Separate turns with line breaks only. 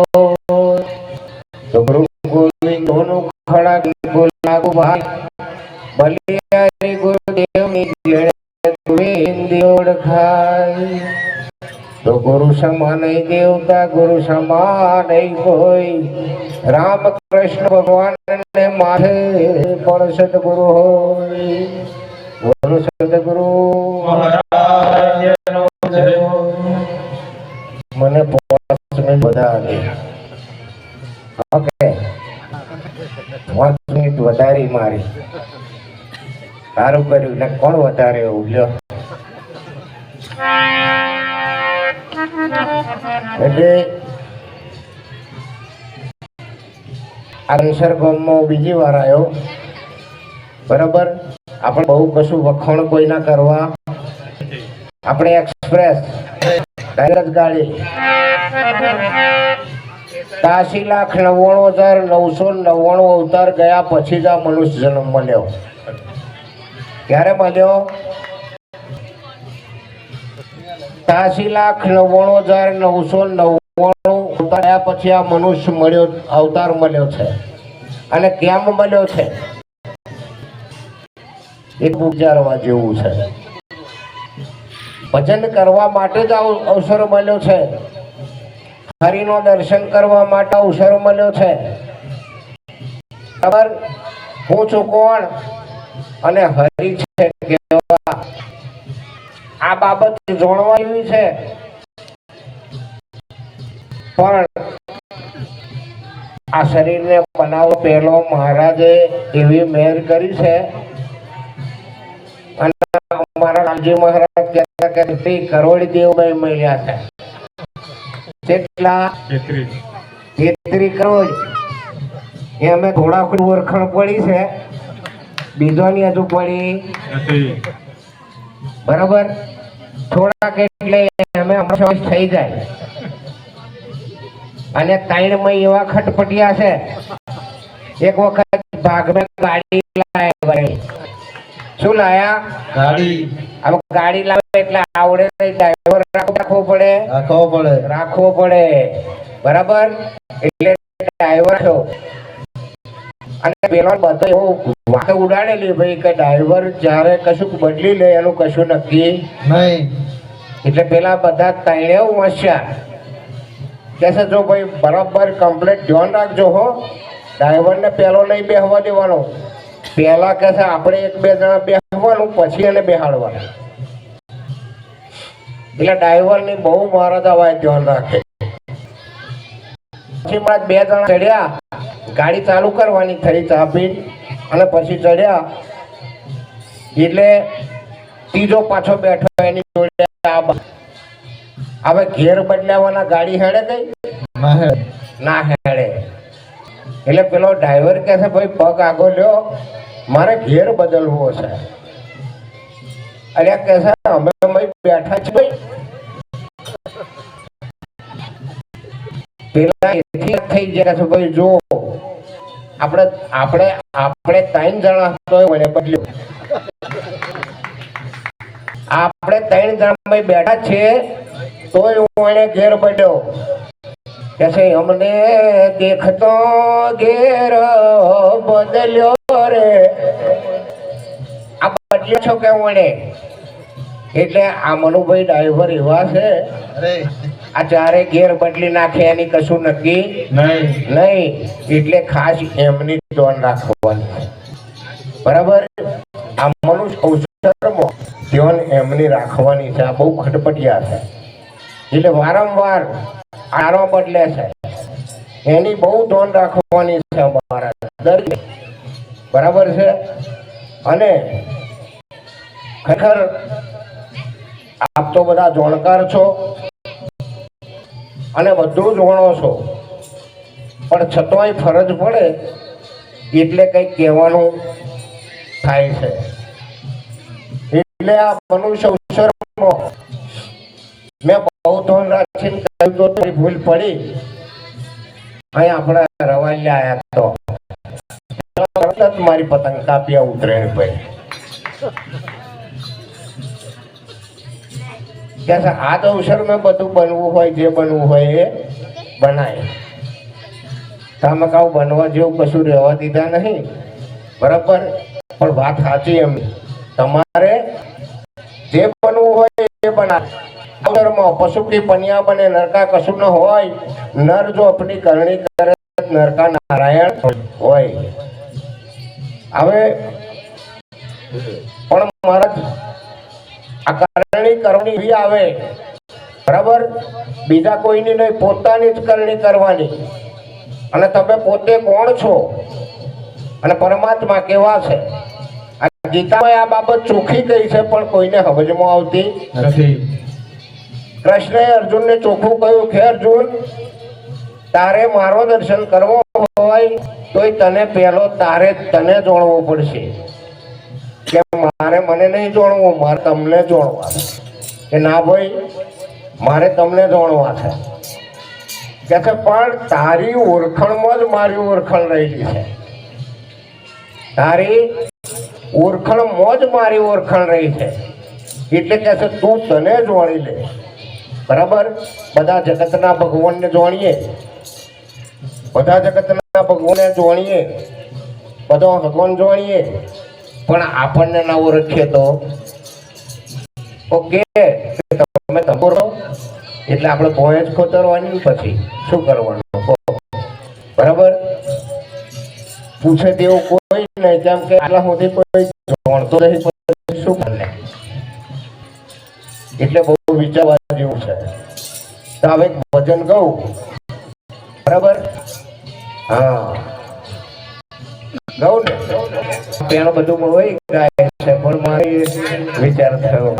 तो गुरु गोविंद दोनों खड़ा को लागू भाई बलियारी गुरुदेव ની જેણે તુએ હિન્દી ઓળખાય तो गुरु समान देवता गुरु समान कोई राम कृष्ण भगवान ने माथे पर सदगुरु होय गुरु सदगुरु महाराज नो जय मने 5 मिनिट વધારે ઓકે 5 મિનિટ વધારે મારી સારું કર્યું ને કોણ વધારે ઉલ્યો એટલે આ નિસર્ગમાં બીજી વાર આવ્યો બરાબર આપણે બહુ કશું વખાણ કોઈ ના કરવા આપણે એક્સપ્રેસ ડાયરેક્ટ ગાડી 83,99,999 અવતાર ગયા પછી જ આ મનુષ્ય જન્મ મળ્યો ક્યારે મળ્યો 83,99,999 ગયા પછી આ મનુષ્ય મળ્યો અવતાર મળ્યો છે અને કેમ મળ્યો છે એક વિચારવા જેવું છે ભજન કરવા માટે જ અવસર મળ્યો છે હરિનો દર્શન કરવા માટે અવસર મળ્યો છે ખબર હું છું કોણ અને હરિ છે કેવા આ બાબત જાણવા જેવી છે પણ આ શરીરને બનાવવા પહેલો મહારાજે એવી મહેર કરી છે અને અમારા લાલજી મહારાજ કહેતા કે 3 કરોડ દેવભાઈ મળ્યા છે કેટલા 33 કરોડ એ અમે થોડા ઓળખાણ પડી છે બીજોની હજુ પડી બરાબર થોડાક એટલે અમે થઈ જાય અને 3 માં એવા ખટપટિયા છે એક વખત ભાગમાં ગાડી લાયા શું લાયા ગાડી હવે ગાડી લાવે એટલે આવડે નહીં ડ્રાઈવર રાખવો પડે બરાબર એટલે ડ્રાઈવર છો અને પેલો બધો એવો વાંક ઉડાડેલી ભાઈ કે ડ્રાઈવર જ્યારે કશું બદલી લે એનું કશું નક્કી નહીં એટલે પેલા બધા 3 હોશિયાર કે છે જો ભાઈ બરાબર કમ્પ્લીટ ધ્યાન રાખજો હો ડ્રાઈવરને પહેલો નહીં બેસવા દેવાનો પહેલા કે છે આપણે 1-2 જણા બેસવાનું પછી એને બેહાડવાનું એટલે ડ્રાઈવરની બહુ મહારાજ આવા ધ્યાન રાખે પછી 2 જણા ચડ્યા ગાડી ચાલુ કરવાની થઈ ચા પી અને પછી ચડ્યા એટલે ત્રીજો પાછો બેઠો એની જોડે હવે ઘેર બદલાવાના ગાડી હેડે કઈ ના હેડે એટલે પેલો ડ્રાઈવર કહે છે ભાઈ પગ આગળ લ્યો મારે ઘેર બદલવો છે અરે કહે છે અમે બેઠા છીએ ભાઈ પેલા એથી થઈ જાય છે ભાઈ જો આપણે 3 જણા તો મને બદલ્યો આપણે 3 જણા બેઠા છે તોય હું એને ઘેર બદલ્યો કે છે અમને દેખતો ઘેર બદલ્યો રે આ બદલ્યો છો કે મને એટલે આ મનુભાઈ ડ્રાઈવર એવા છે આ ચારે ઘેર બદલી નાખે એની કશું નક્કી નહીં એટલે ખાસ એમની ધ્યાન રાખવાની બરાબર આ મનુષ્ય અવસરમાં ધ્યાન એમની રાખવાની છે આ બહુ ખટપટિયા છે એટલે વારંવાર આરો બદલે છે એની બહુ ધ્યાન રાખવાની છે અમારા દરેક બરાબર છે અને ખરેખર આપ તો બધા જાણકાર છો અને બધું જાણો છો પણ છતાંય ફરજ પડે એટલે કંઈક કહેવાનું થાય છે એટલે આ મનુષ્ય અવસરમાં મેં બહુ ધ્યાન રાખીને કહ્યું તો ભૂલ પડી અહીં આપણે રવાલિયા આવ્યા તો મારી પતંગ કાપ્યા ઉતરેણ ભાઈ કે આ જ અવસર મેં બધું બનવું હોય જે બનવું હોય એ બનાય તામકાઉ બનવા જેવું કશું રહેવા દીધા નહીં, બરાબર. પણ વાત સાચી એમ, તમારે જે બનવું હોય એ બનાવ. પશુ કી પનિયા બને નરકા કશું ન હોય. નર જો આપણી કરણી કરે નરકા નારાયણ હોય. હવે પણ મહારાજ આ કરણી કરવાની એવી આવે, બરાબર, બીજા કોઈની નહીં, પોતાની જ કરણી કરવાની. અને તમે પોતે કોણ છો અને પરમાત્મા કેવા છે, આ ગીતામાં આ બાબત ચોખ્ખી કહી છે, પણ કોઈને સમજમાં આવતી નથી. કૃષ્ણએ અર્જુનને ચોખ્ખું કહ્યું કે અર્જુન, તારે મારો દર્શન કરવો હોય તોય તને પહેલો તારે તને જોડવો પડશે. કે મારે મને નહીં જોડવું, મારે તમને જોડવા છે. કે ના ભાઈ, મારે તમને જોડવા છે. કે છે પણ તારી ઓળખણમાં જ મારી ઓળખણ રહેલી છે. તારી ઓળખણમાં જ મારી ઓળખણ રહી છે. એટલે કે છે તું તને જોડી લે, બરાબર. બધા જગતના ભગવાનને જોણીએ, બધા જગતના ભગવાનને જોણીએ, બધો ભગવાન જોણીએ, પણ આપણને ના ઓળખીએ તો ઓકે તમે તમોરો એટલે આપણે ભોંય જ ખોતરવાની. પછી શું કરવાનું, બરાબર. પૂછે તેવું કોઈ નહીં, કેમ કે આટલા સુધી કોઈ જાણતો નહીં, શું કરે. એટલે બહુ વિચારવા જેવું છે. તો હવે ભજન ગાઉં, બરાબર. હા, ગાઉં ને પેલું બધું હોય ગાય છે, પણ મારી વિચાર થયો.